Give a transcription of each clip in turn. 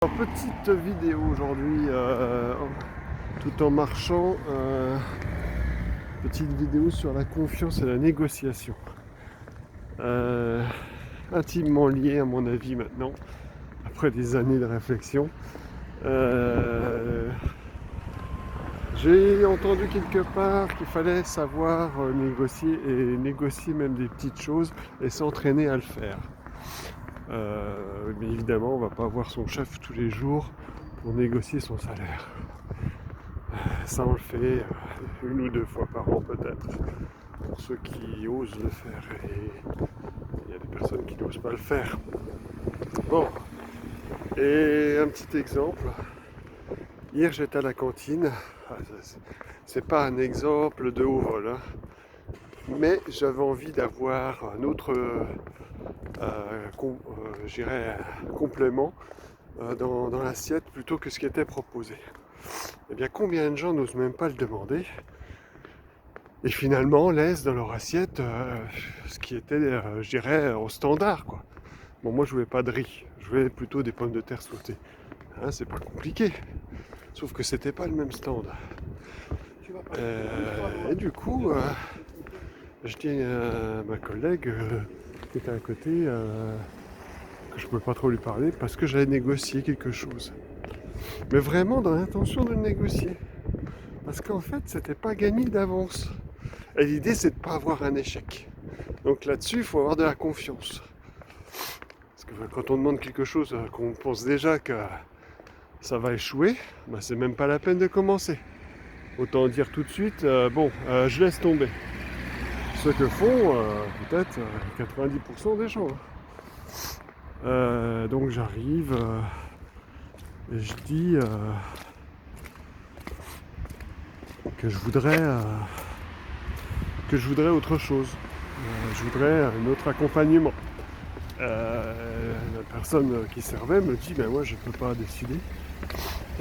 Petite vidéo aujourd'hui, tout en marchant, petite vidéo sur la confiance et la négociation. Intimement lié à mon avis maintenant, après des années de réflexion. J'ai entendu quelque part qu'il fallait savoir négocier et négocier même des petites choses et s'entraîner à le faire. Mais évidemment, on ne va pas voir son chef tous les jours pour négocier son salaire. Ça, on le fait une ou deux fois par an peut-être, pour ceux qui osent le faire. Et il y a des personnes qui n'osent pas le faire. Bon, et un petit exemple. Hier, j'étais à la cantine. C'est pas un exemple de haut vol, hein, mais j'avais envie d'avoir un autre complément dans l'assiette plutôt que ce qui était proposé. Eh bien, combien de gens n'osent même pas le demander et finalement laissent dans leur assiette ce qui était, au standard, quoi. Bon, moi, je voulais pas de riz, je voulais plutôt des pommes de terre sautées. Hein, c'est pas compliqué, sauf que c'était pas le même stand. Et du coup, je dis à ma collègue qui était à côté que je pouvais pas trop lui parler parce que j'allais négocier quelque chose. Mais vraiment dans l'intention de le négocier. Parce qu'en fait, c'était pas gagné d'avance. Et l'idée, c'est de ne pas avoir un échec. Donc là-dessus, il faut avoir de la confiance. Parce que quand on demande quelque chose qu'on pense déjà que ça va échouer, bah, c'est même pas la peine de commencer. Autant dire tout de suite, je laisse tomber. Ce que font peut-être 90% des gens. Donc j'arrive et je dis que je voudrais autre chose. Je voudrais un autre accompagnement. La personne qui servait me dit, ben moi je ne peux pas décider.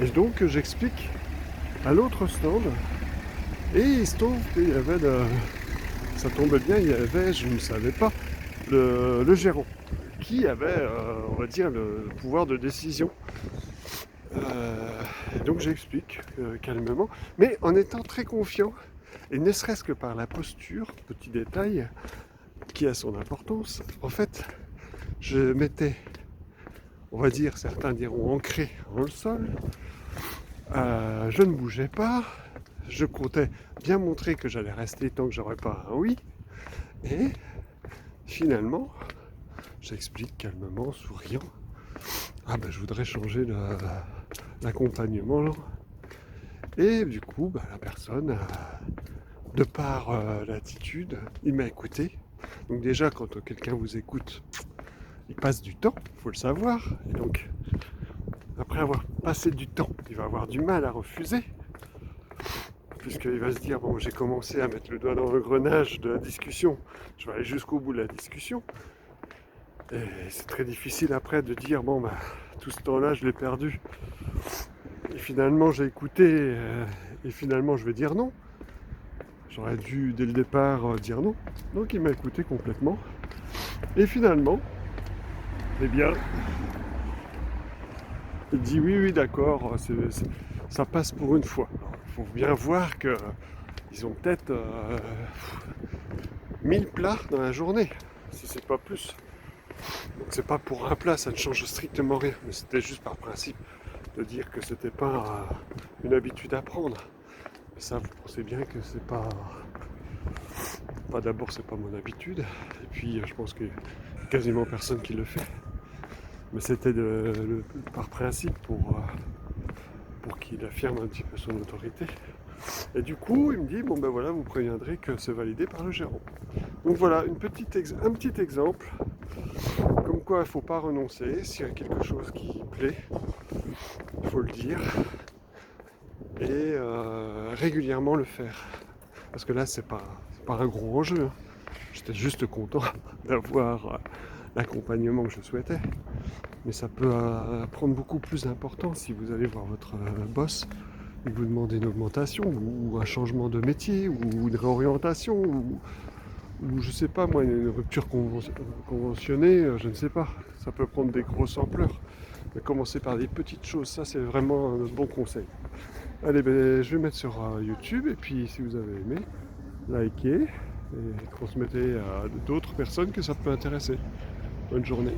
Et donc j'explique à l'autre stand. Et il se trouve qu'il y avait, ça tombait bien, il y avait, je ne savais pas, le gérant qui avait, on va dire, le pouvoir de décision. Et donc j'explique calmement, mais en étant très confiant, et ne serait-ce que par la posture, petit détail, qui a son importance. En fait, je m'étais, on va dire, certains diront ancré dans le sol, je ne bougeais pas, je comptais bien montrer que j'allais rester tant que j'aurais pas un oui, et finalement, j'explique calmement, souriant, je voudrais changer l'accompagnement. Et du coup, la personne, de par l'attitude, il m'a écouté. Donc déjà, quand quelqu'un vous écoute, il passe du temps, il faut le savoir. Et donc, après avoir passé du temps, il va avoir du mal à refuser. Puisqu'il va se dire, bon, j'ai commencé à mettre le doigt dans le grenage de la discussion, je vais aller jusqu'au bout de la discussion. Et c'est très difficile après de dire, tout ce temps-là, je l'ai perdu. Et finalement, j'ai écouté, et finalement, je vais dire non. J'aurais dû, dès le départ, dire non. Donc, il m'a écouté complètement. Et finalement, eh bien, il dit oui, d'accord, ça passe pour une fois. Il faut bien voir qu'ils ont peut-être 1000 plats dans la journée, si c'est pas plus. Donc c'est pas pour un plat, ça ne change strictement rien. Mais c'était juste par principe de dire que c'était pas une habitude à prendre. Mais ça, vous pensez bien que c'est pas d'abord, c'est pas mon habitude. Et puis, je pense qu'il y a quasiment personne qui le fait. Mais c'était par principe pour qu'il affirme un petit peu son autorité. Et du coup, il me dit, voilà, vous préviendrez que c'est validé par le gérant. Donc voilà, un petit exemple, comme quoi il ne faut pas renoncer, s'il y a quelque chose qui plaît, il faut le dire, et régulièrement le faire. Parce que là, c'est pas un gros enjeu, hein. J'étais juste content d'avoir l'accompagnement que je souhaitais. Mais ça peut prendre beaucoup plus d'importance si vous allez voir votre boss et que vous demandez une augmentation ou un changement de métier ou une réorientation ou je sais pas moi, une rupture conventionnée, je ne sais pas. Ça peut prendre des grosses ampleurs. Commencer par des petites choses, ça c'est vraiment un bon conseil. Allez, ben, je vais mettre sur YouTube et puis si vous avez aimé, likez et transmettez à d'autres personnes que ça peut intéresser. Bonne journée.